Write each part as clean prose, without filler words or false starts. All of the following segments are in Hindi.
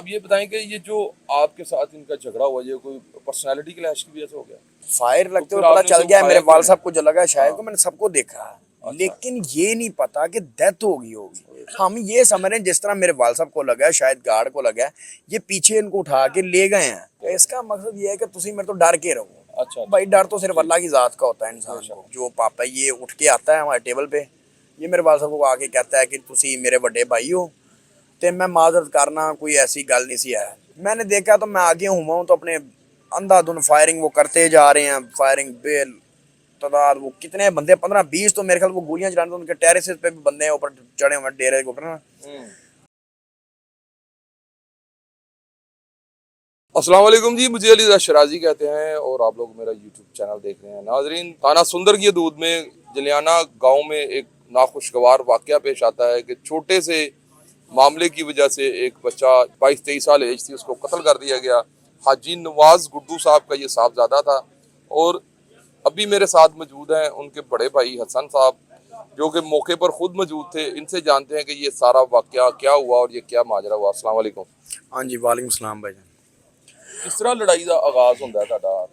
आप ये बताएं कि ये जो आपके साथ इनका झगड़ा हुआ, ये कोई पर्सनालिटी क्लैश की वजह से हो गया? फायर तो लगते फिर हुए पता आपने चल उसे गया है, मेरे उठाया वाल क्यों साहब नहीं? को जो लगा शायद हाँ, को, मैंने सबको देखा है। अच्छा। लेकिन ये नहीं पता कि डेथ हो गई होगी। हम ये समझ रहे हैं जिस तरह मेरे वाल साहब को लगा है, शायद गार्ड को लगा है, ये पीछे इनको उठा के ले गए हैं। तो इसका मकसद ये है कि तुसी मेरे तो डर के रहो। अच्छा अच्छा, भाई डर तो सिर्फ ठीक, अल्लाह की जात का होता है इंसान बेशक। को। जो पापा ये उठ के आता है हमारे टेबल पे, ये मेरे वाल साहब को आके कहता है कि तुसी मेरे बड़े भाई हो, तो मैं माजरत करना, कोई ऐसी गल नहीं सी है। मैंने देखा तो मैं आगे हुआ हूँ, तो अपने अंधाधुन फायरिंग वो करते जा रहे हैं। फायरिंग बेल तादाद वो कितने बंदे, 15-20 तो मेरे ख्याल वो गोलियां चलाने, तो उनके टेरेसेस पे भी बंदे हैं ऊपर चढ़े हुए डेरे के ऊपर ना। हम्म। अस्सलाम वालेकुम जी, मुझे अली शराजी कहते हैं और आप लोग मेरा यूट्यूब चैनल देख रहे हैं। नाजरीन, थाना सुंदर की दूध में जलियाना गांव में एक नाखुशगवार वाकया पेश आता है कि छोटे से मामले की वजह से एक बच्चा 22-23 साल एज थी, उसको कत्ल कर दिया गया। हाजी नवाज गुड्डू साहब का ये साहबजादा था और अभी मेरे साथ मौजूद हैं उनके बड़े भाई हसन साहब, जो कि मौके पर खुद मौजूद थे। इनसे जानते हैं कि ये सारा वाकया क्या हुआ और ये क्या माजरा हुआ। अस्सलाम वालेकुम। हाँ जी, वालेकुम सलाम भाईजान। किस तरह लड़ाई का आगाज होता है ਤੁਹਾਡਾ?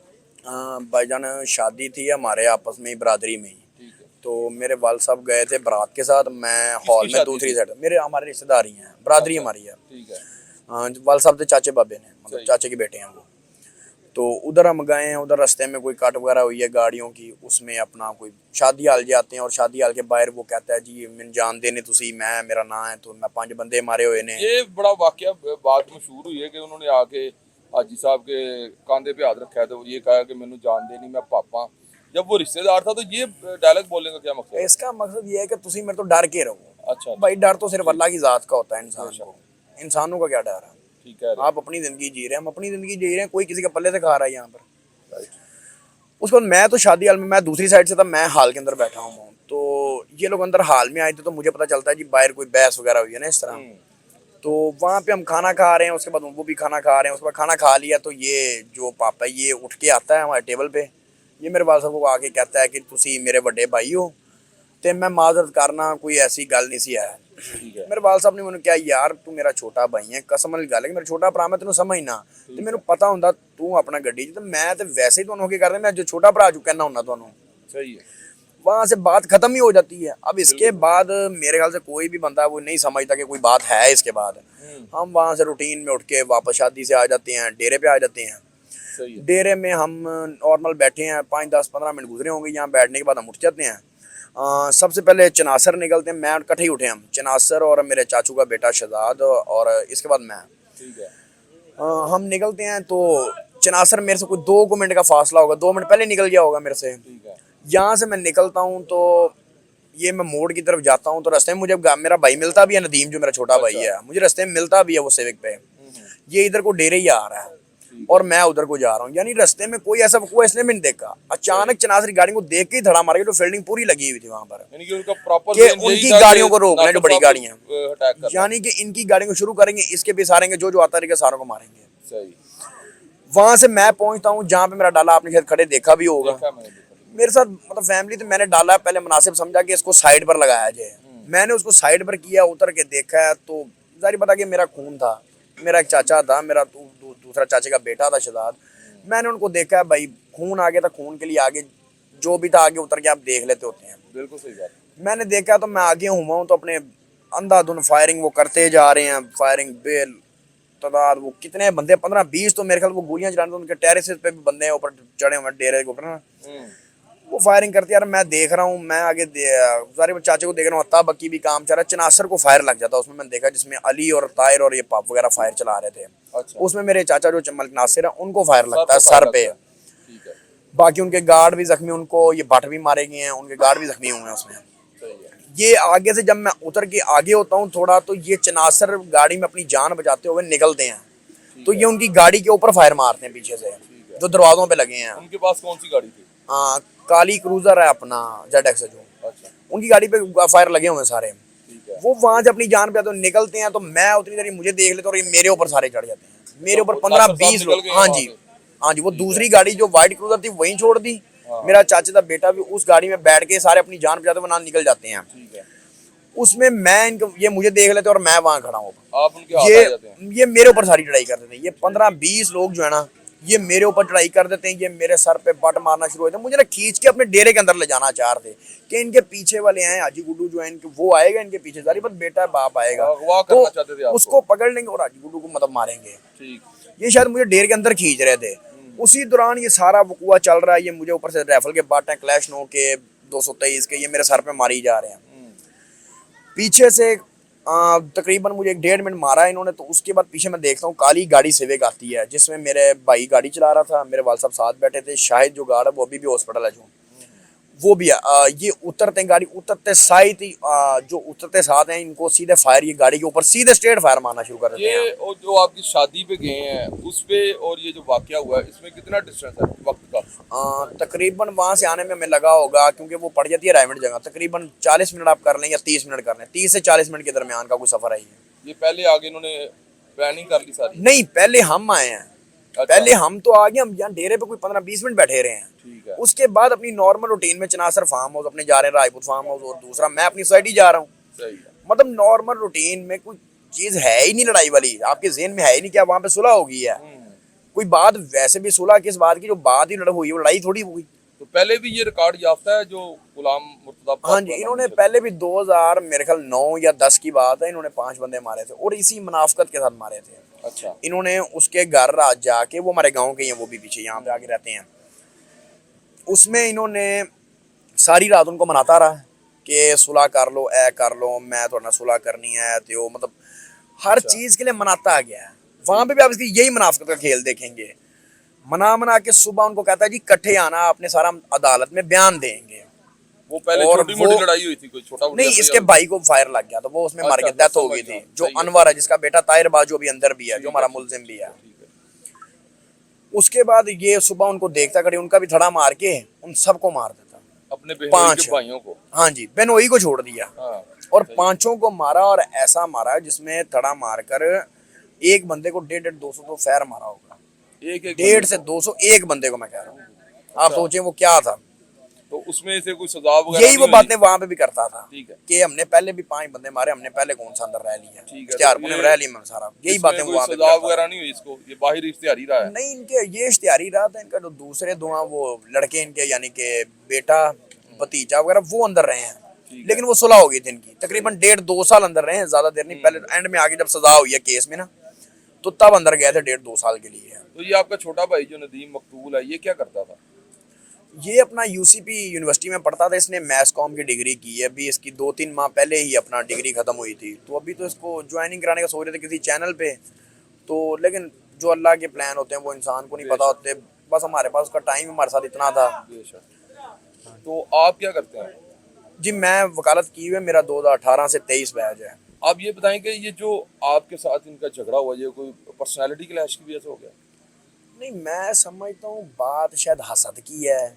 भाईजान शादी थी हमारे आपस में ही, बरादरी में ही। ठीक है। तो मेरे वाल साहब गए थे बारात के साथ, मैं किसकी हॉल में शादी दूसरी थी? साइड, मेरे हमारे रिश्तेदार ही हैं, बरादरी अच्छा, हमारी है। ठीक है। वाल साहब थे चाचे बाबे ने, मतलब सही। चाचे के बेटे हैं वो। तो उधर हम गए हैं, उधर रास्ते में कोई कट वगैरह हुई है गाड़ियों की, उसमें अपना कोई शादी हाल जाते हैं, और शादी हाल के बाहर वो कहता है जी मैंने जान देने तुसी, मैं मेरा नाम है, तो मैं 5 बंदे मारे हुए ने। ये बड़ा वाकया बात मशहूर हुई है कि उन्होंने आके हाजी साहब के कंधे पे हाथ रखा है, तो ये कहा कि मैंने जान देनी, मैं पापा। जब वो रिश्तेदार था तो ये डायलॉग बोलने का क्या मकसद है? इसका मकसद ये है कि तुसी मेरे तो डर के रहो। अच्छा भाई अच्छा, डर तो सिर्फ ठीक, अल्लाह की जात का होता है इंसान बेशक, को। इंसानों का क्या डर है? ठीक है। आप अपनी जिंदगी जी रहे हैं, हम अपनी जिंदगी जी रहे हैं, कोई किसी के पल्ले से खा रहा है यहाँ पर। राइट। उसके बाद मैं तो शादी हाल में, मैं दूसरी साइड से था, मैं हाल के अंदर बैठा हूँ। तो ये लोग अंदर हाल में आए थे, तो मुझे पता चलता है जी बाहर कोई बहस वगैरह हुई है ना इस तरह। तो वहाँ पे हम खाना खा रहे हैं, उसके बाद वो भी खाना खा रहे हैं। उसके बाद खाना खा लिया तो ये जो पापा है ये उठ के आता है हमारे टेबल पे, ये मेरे वाल साहब को आके कहता है कि तुसी मेरे बड़े भाई हो, तो मैं माजरत करना, कोई ऐसी गल नहीं सी है। ठीक है। मेरे वाल साहब ने मैंने क्या, यार तू मेरा छोटा भाई है, कसम वाली गल है कि मेरा छोटा भरा, मैं तेन समझना, तो मैंने पता होंगे तू अपना गड्डी च, तो मैं तो वैसे ही तुहानू की करदा, मैं जो छोटा भरा जो कहना होना तुहानू। सही है। वहां से बात खत्म ही हो जाती है। अब इसके बिल्कुल। बाद मेरे ख्याल से कोई भी बंदा वो नहीं समझता कि कोई बात है इसके बाद। हम्म। हम वहां से रूटीन में उठ के वापस शादी से आ जाते हैं, डेरे पे आ जाते हैं। सही है। डेरे में हम नॉर्मल बैठे हैं, 5-10-15 मिनट गुजरे होंगे यहाँ बैठने के बाद हम उठ जाते हैं। सबसे पहले चनासर निकलते हैं, मैं इकट्ठे ही उठे हम, चनासर और मेरे चाचू का बेटा शहजाद, और इसके बाद मैं। ठीक है। हम निकलते हैं तो चनासर मेरे से कोई 2 मिनट का फासला होगा, 2 मिनट पहले निकल गया होगा मेरे से। ठीक है। यहाँ से मैं निकलता हूँ तो ये मैं मोड़ की तरफ जाता हूँ, तो रास्ते में मुझे मेरा भाई मिलता भी है, नदीम जो मेरा छोटा भाई अच्छा। है, मुझे रास्ते में मिलता भी है वो सिविक पे। ये इधर को डेरे ही आ रहा है और मैं उधर को जा रहा हूँ, यानी रास्ते में कोई ऐसा वकूआ इसने भी नहीं देखा। अचानक चनासरी गाड़ी को देख के ही धड़ा मार के, तो फील्डिंग पूरी लगी हुई थी वहां पर यानी कि उनका प्रॉपर कि उनकी गाड़ियों को रोकना है जो बड़ी गाड़ियां, अटैक करना है। यानी कि इनकी गाड़ियों को शुरू करेंगे, इसके भी सारेंगे, जो जो आता रहेगा सारों को मारेंगे। सही। वहां से मैं पहुंचता हूँ जहाँ पे मेरा डाला, आपने शायद खड़े देखा भी होगा। देखा मैंने, देखा। मेरे साथ मतलब फैमिली, तो मैंने डाला पहले मुनासिब समझा कि इसको साइड पर लगाया जाए। मैंने उसको साइड पर किया, उतर के देखा है तो जाहिर पता कि मेरा खून था, मेरा एक चाचा था, मेरा दूसरा चाचे का बेटा था शहजाद। मैंने उनको देखा है, भाई खून आ गया था, खून के लिए आगे जो भी था आगे उतर के आप देख लेते होते हैं। बिल्कुल सही बात। मैंने देखा तो मैं आगे हुआ हूँ, तो अपने अंधाधुन फायरिंग वो करते जा रहे हैं। फायरिंग बेल तादाद वो कितने बंदे, 15-20 तो मेरे ख्याल वो गोलियां चलाने, तो उनके टेरेसेस पे भी बंदे हैं ऊपर चढ़े हुए डेरे के ऊपर ना। वो फायरिंग करते यार, मैं देख रहा हूँ, मैं आगे सारे चाचे को देख रहा हूँ, अत्ता बक्की भी काम चल रहा है। चनासर को फायर लग जाता उसमें, मैंने देखा जिसमें अली और ताहिर और ये पाप वगैरह फायर चला रहे थे। अच्छा। उसमें मेरे चाचा जो मलिक नासिर है उनको फायर लगता है सर सर पे पे। लगता है। ठीक है। बाकी उनके गार्ड भी जख्मी, उनको ये भट भी मारे गए हैं, उनके गार्ड भी जख्मी हुए हैं उसमें। सही है। ये आगे से जब मैं उतर के आगे होता हूँ थोड़ा, तो ये चनासर गाड़ी में अपनी जान बचाते हुए निकलते हैं, तो ये उनकी गाड़ी के ऊपर फायर मारते हैं पीछे से, जो दरवाजों पे लगे हैं। उनके पास कौन सी गाड़ी थी? काली क्रूजर है अपना, ZX जो। अच्छा। उनकी गाड़ी पे फायर लगे हुए हैं सारे। ठीक है। वो वहां से अपनी जान पे तो निकलते हैं, तो मैं उतनी देर मुझे देख लेते और ये मेरे ऊपर सारे चढ़ जाते हैं, मेरे ऊपर तो 15-20 निकल लोग। गए हाँ वहां जी, से? हाँ जी। वो ठीक दूसरी है। गाड़ी जो व्हाइट क्रूजर थी वहीं छोड़ दी, हाँ। मेरा चाचा का बेटा भी उस गाड़ी में बैठ के सारे अपनी जान बचाते हुए ना निकल जाते हैं। ठीक है। उसमें मैं इनको, ये मुझे देख लेते और मैं वहां खड़ा हूँ। आप उनके हाथ ये आ जाते हैं? ये मेरे ऊपर सारी चढ़ाई कर देते हैं। ये 15-20 लोग जो है ना, ये मेरे ऊपर चढ़ाई कर देते हैं। ये मेरे सर पे बट मारना शुरू हो जाते हैं। मुझे ना खींच के अपने डेरे के अंदर ले जाना चाह रहे थे कि इनके पीछे वाले हैं हाजी गुड्डू जो है, इनके वो आएगा, इनके पीछे सारी बस बेटा बाप आएगा अगवा तो करना चाहते थे आपको? उसको पकड़ लेंगे और हाजी गुड्डू को मतलब मारेंगे। ठीक। ये शायद मुझे डेरे के अंदर खींच रहे थे। उसी दौरान ये सारा वकुआ चल रहा है। ये मुझे ऊपर से राइफल के बाट हैं, क्लैश 9 के 223 के, ये मेरे सर पे मारी जा रहे हैं। पीछे से तकरीबन मुझे 1-1.5 मिनट मारा है इन्होंने। तो उसके बाद पीछे मैं देखता हूँ काली गाड़ी सिविक आती है, जिसमें मेरे भाई गाड़ी चला रहा था, मेरे वाल साहब साथ बैठे थे। शाहिद जो गार्ड है वो अभी भी हॉस्पिटल है, जो वो भी है। ये उतरते गाड़ी उतरते साथ ही जो उतरते साथ हैं इनको सीधे फायर, ये गाड़ी के ऊपर सीधे स्ट्रेट फायर मारना शुरू कर देते ये हैं। और जो आपकी शादी पे गए हैं उस पे और ये जो वाकया हुआ है इसमें कितना डिस्टेंस है वक्त का? तकरीबन वहां से आने में हमें लगा होगा, क्योंकि वो पड़ जाती है रायमंड जगह, तकरीबन 40 मिनट आप कर लें या 30 मिनट कर लें। 30 से 40 मिनट के दरमियान का कोई सफर है ये। ये पहले आगे इन्होंने प्लानिंग कर ली सारी? नहीं, पहले हम आए हैं। अच्छा। पहले हम तो आ गए, हम यहाँ डेरे पे कोई 15-20 मिनट बैठे रहे हैं। ठीक है। उसके बाद अपनी नॉर्मल रूटीन में चनासर फार्म हाउस अपने जा रहे हैं, रायपुर फार्म हाउस, और दूसरा मैं अपनी सोसाइटी जा रहा हूँ। सही है। मतलब नॉर्मल रूटीन में कोई चीज है ही नहीं लड़ाई वाली, आपके ज़हन में है ही नहीं क्या वहां पे सुलह हो गई है। कोई बात वैसे भी सुलह किस बात की, जो बात ही लड़ हुई वो लड़ाई थोड़ी हुई। तो पहले भी ये रिकॉर्ड याफ्ता है जो गुलाम मुर्तजा पाक हाँ जी, इन्होंने पहले भी 2000 मेरे ख्याल 9 या 10 की बात है, इन्होंने 5 बंदे मारे थे और इसी मुनाफकत के साथ मारे थे। अच्छा। इन्होंने उसके घर रात जाके, वो हमारे गांव के हैं, वो भी पीछे यहाँ पे आके रहते हैं, उसमें इन्होंने सारी रात उनको मनाता रहा कि सुलह कर लो, ए कर लो, मैं थोड़ा सुलह करनी है तो मतलब हर चीज के लिए मनाता आ गया है। वहां पे भी आप इसकी यही मुनाफकत का खेल देखेंगे। मना के सुबह उनको कहता है जी इकट्ठे आना, आपने सारा अदालत में बयान देंगे। वो पहले और छोटी मोटी लड़ाई हुई थी, कोई छोटा नहीं, इसके भाई को फायर लग गया तो वो उसमें मर गया, डेथ हो गई थी। जो अनवर है, जिसका बेटा ताहिर बाजू अभी अंदर भी है, जो हमारा मुलजिम भी है। उसके बाद ये सुबह उनको देखता खड़े, उनका भी थड़ा मार के उन सबको मार देता, अपने 5 भाइयों को। हाँ जी, बेनोई को छोड़ दिया। हाँ, और 5 को मारा, और ऐसा मारा जिसमें थड़ा मारकर एक बंदे को 150-200 तो फैर मारा होगा। एक 150 से 200 एक बंदे को, मैं कह रहा हूँ। आप सोचें वो क्या था। तो उसमें से कोई सजा वगैरह यही वो बातें वहां पे भी करता था। ठीक है। कि हमने पहले भी 5 बंदे मारे, हमने पहले कौन सा अंदर रह लिया, इश्तिहारपुर में रह लिया सारा। यही बातें वहां पे सजा वगैरह नहीं हुई इसको, ये बाहरी इश्तिहारी रहा है? नहीं, इनके ये इश्तिहारी रहा था। इनका जो दूसरे दो हैं वो लड़के इनके, यानी कि बेटा भतीजा वगैरह, वो अंदर रहे हैं। लेकिन वो सुलह हो गई थी इनकी, तकरीबन 1.5-2 साल अंदर रहे हैं, ज्यादा देर नहीं। पहले एंड में आगे जब सजा हुई है केस में ना, तो तब अंदर गए थे 1.5-2 साल के लिए। तो ये आपका छोटा भाई जो नदीम मकतूल है, ये क्या करता था? ये अपना यूसीपी यूनिवर्सिटी में पढ़ता था। इसने मैथ्स कॉम की डिग्री की है। अभी इसकी 2-3 माह पहले ही अपना डिग्री खत्म हुई थी। तो अभी तो इसको ज्वाइनिंग कराने का सोच रहे थे किसी चैनल पे। तो लेकिन जो अल्लाह के प्लान होते हैं वो इंसान को नहीं पता होते। बस हमारे पास उसका टाइम हमारे साथ इतना था। तो आप क्या करते हैं? जी, मैं वकालत की हुई है, मेरा 2018 से 23 बैच है। आप ये बताएं कि ये जो आपके साथ इनका झगड़ा हुआ, ये कोई पर्सनालिटी क्लैश की वजह से हो गया? नहीं, मैं समझता हूँ बात शायद हसद की है।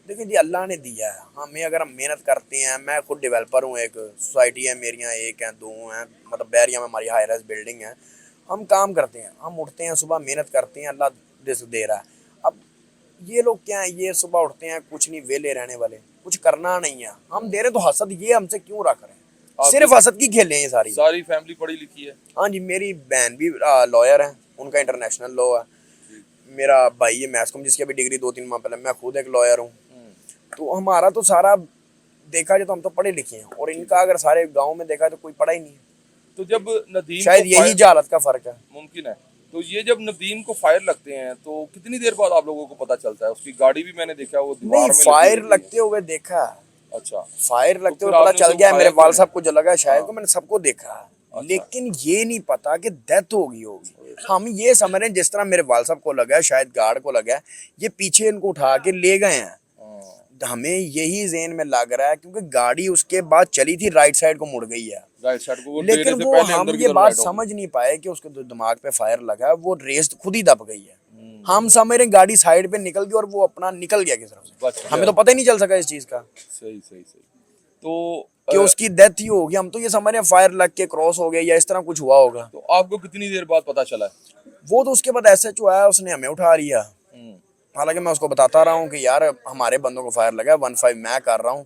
देखिए जी, अल्लाह ने दिया है हमें, अगर हम मेहनत करते हैं। मैं खुद डेवलपर हूँ, एक सोसाइटी है मेरियाँ, 1 हैं 2 हैं, मतलब बैरिया में हमारी हाई राइज बिल्डिंग है। हम काम करते हैं, हम उठते हैं सुबह, मेहनत करते हैं, अल्लाह रिज़्क़ दे रहा है। अब ये लोग क्या है, ये सुबह उठते हैं, कुछ नहीं, वेले रहने वाले, कुछ करना नहीं है, हम दे रहे तो हसद ये हमसे क्यों रख रहे हैं? सिर्फ हसद की खेलें ये सारी फैमिली पढ़ी लिखी है? हाँ जी, मेरी बहन भी लॉयर है, उनका इंटरनेशनल लॉ है। मेरा भाई है मैथ्स कॉम, जिसकी अभी डिग्री 2-3 माह पहले। मैं खुद एक लॉयर हूँ। तो हमारा तो सारा देखा जाए तो हम तो पढ़े लिखे हैं, और इनका अगर सारे गांव में देखा तो कोई पढ़ा ही नहीं है। तो जब नदीम शायद यही जहालत का फर्क है, मुमकिन है। तो ये जब नदीम को फायर लगते हैं तो कितनी देर बाद आप लोगों को पता चलता है? उसकी गाड़ी भी मैंने देखा, वो दीवार में फायर लगते हुए देखा। अच्छा, फायर लगते तो हुए पता चल गया। मेरे वाल साहब को जो लगा, शायद को मैंने सबको देखा। लेकिन ये नहीं पता कि डेथ हो गई होगी। हम ये समझ रहे हैं जिस तरह मेरे वाल साहब को लगा, शायद गार्ड को लगा, ये पीछे इनको उठा के ले गए हैं। हमें यही ज़हन में लग रहा है, क्योंकि गाड़ी उसके बाद चली थी, राइट साइड को मुड़ गई है। राइट साइड को, लेकिन वो हम ये बात समझ नहीं पाए कि उसके दिमाग पे फायर लगा है, वो रेस खुद ही दब गई है। हम समझ रहे गाड़ी साइड पे निकल गई और वो अपना निकल गया किस तरफ से। हमें तो पता ही नहीं चल सका इस चीज का। सही। तो कि उसकी डेथ ही होगी, हम तो ये समझ रहे हैं फायर लग के क्रॉस हो गया या इस तरह कुछ हुआ होगा। तो आपको कितनी देर बाद पता चला? वो तो उसके बाद SHO आया, उसने हमें उठा लिया। हालांकि मैं उसको बताता रहा हूँ कि यार हमारे बंदों को फायर लगा है, 15 मैं कर रहा हूँ,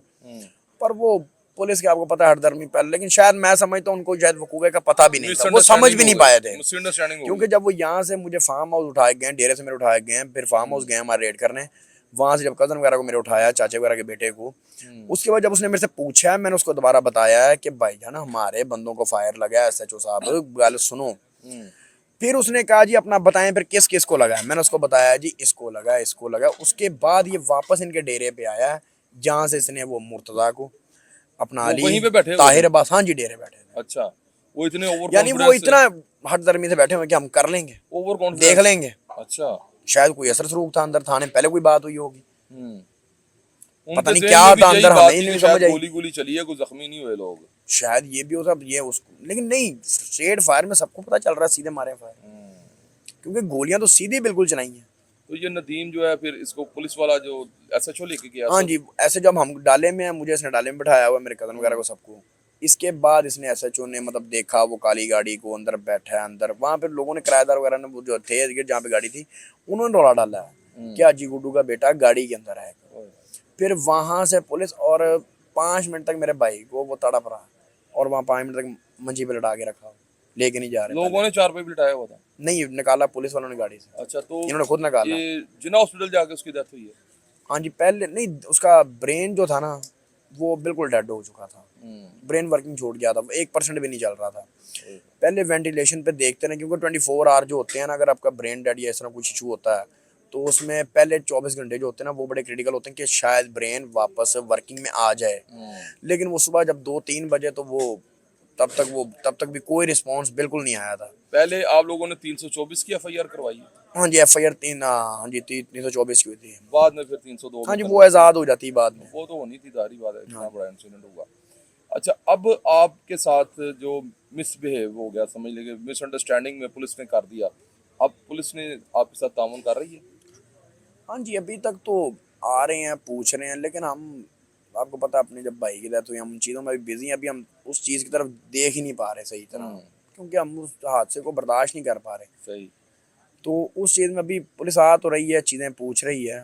पर वो पुलिस के आपको पता है हरदर्मी पहले, लेकिन शायद मैं समझता हूँ उनको शायद वकूवे का पता भी नहीं था, वो समझ भी नहीं पाए थे। मिसअंडरस्टैंडिंग क्योंकि जब वो यहाँ से मुझे फार्म हाउस उठाए गए, डेरे से मेरे उठाए गए, फिर फार्म हाउस गए हमारे रेड करने, वहां से जब कजन वगैरह को मेरे उठाया, चाचे वगैरह के बेटे को, उसके बाद जब उसने मेरे से पूछा है, मैंने उसको दोबारा बताया है कि भाई जान हमारे बंदों को फायर लगा है, SHO साहब गल सुनो। फिर उसने कहा जी अपना बताएं फिर किस किस को लगा है। मैंने उसको बताया जी इसको लगा, इसको लगा। उसके बाद ये वापस इनके डेरे पे आया है, जहाँ से इसने वो मुर्तजा को अपना वो अली वहीं पे बैठे हुए ताहिर थे? अब्बास, हाँ जी डेरे बैठे थे। अच्छा, वो इतने ओवर यानी वो इतना हटदर्मी से बैठे हुए कि हम कर लेंगे, ओवर देख लेंगे। अच्छा। शायद कोई असर सरूक था अंदर, थाने पहले कोई बात हुई होगी, पता उनके नहीं ज़हन क्या में भी था यही अंदर, बात हमें ही थी कि नहीं शायद समझ आई। गोली गोली चली है, कोई जख्मी नहीं हुए लोग। शायद ये भी हो सकता, ये उसको, लेकिन नहीं स्ट्रेट फायर में सबको पता चल रहा है सीधे मारे फायर, क्योंकि गोलियां तो सीधी बिल्कुल चलाई हैं। तो ये नदीम जो है फिर इसको पुलिस वाला जो SHO लेके गया हाँ तो- जी, ऐसे जब हम डाले में हैं, मुझे इसने डाले में बिठाया हुआ, मेरे कजन वगैरह को सबको। इसके बाद इसने SHO ने मतलब देखा वो काली गाड़ी को, अंदर बैठा है अंदर, वहाँ पे लोगों ने किराएदार वगैरह ने वो जो थे जहाँ पे गाड़ी थी, उन्होंने रौला डाला है कि अजी गुड्डू का बेटा गाड़ी के अंदर है। फिर वहां से पुलिस, और 5 मिनट तक मेरे भाई को वो तड़प रहा, और वहाँ 5 मिनट तक मंजी पे लटा के रखा, लेके नहीं जा रहे लोगों ने 4 पे भी लिटाया हुआ था। नहीं निकाला पुलिस वालों ने गाड़ी से, अच्छा, तो इन्होंने खुद निकाला। ये जिन्ना हॉस्पिटल जाके उसकी डेथ हुई है। हाँ जी, पहले नहीं, उसका ब्रेन जो था ना वो बिल्कुल डेड हो चुका था, ब्रेन वर्किंग छूट गया था, 1% भी नहीं चल रहा था। पहले वेंटिलेशन पे देखते रहे, क्योंकि 24 आवर जो होते हैं ना, अगर आपका ब्रेन डेड या इस तरह कुछ इशू होता है तो उसमें पहले 24 घंटे जो होते हैं ना वो बड़े क्रिटिकल होते हैं कि शायद ब्रेन वापस वर्किंग में आ जाए। लेकिन वो सुबह जब 2-3 बजे तो वो तब तक भी कोई रिस्पॉन्स बिल्कुल नहीं आया था। पहले आप लोगों ने 324 की FIR करवाई है, हाँ जी, FIR 324 की हुई थी। बाद में फिर 302 हाँ में जी, वो आज़ाद हो जाती है बाद में। वो तो होनी थी, जारी बात है, इतना बड़ा इंसिडेंट हुआ। अच्छा, अब आपके साथ जो मिसबिहेव हो गया, समझ लीजिए मिसअंडरस्टैंडिंग में पुलिस ने कर दिया, अब पुलिस ने आपके साथ तामुन कर रही है? हाँ जी, अभी तक तो आ रहे हैं, पूछ रहे हैं, लेकिन हम, आपको पता है अपने जब भाई की डेथ हुई, हम उन चीज़ों में भी बिजी हैं, अभी हम उस चीज़ की तरफ देख ही नहीं पा रहे सही तरह, क्योंकि हम उस हादसे को बर्दाश्त नहीं कर पा रहे। सही। तो उस चीज़ में अभी पुलिस आ तो रही है, चीज़ें पूछ रही है,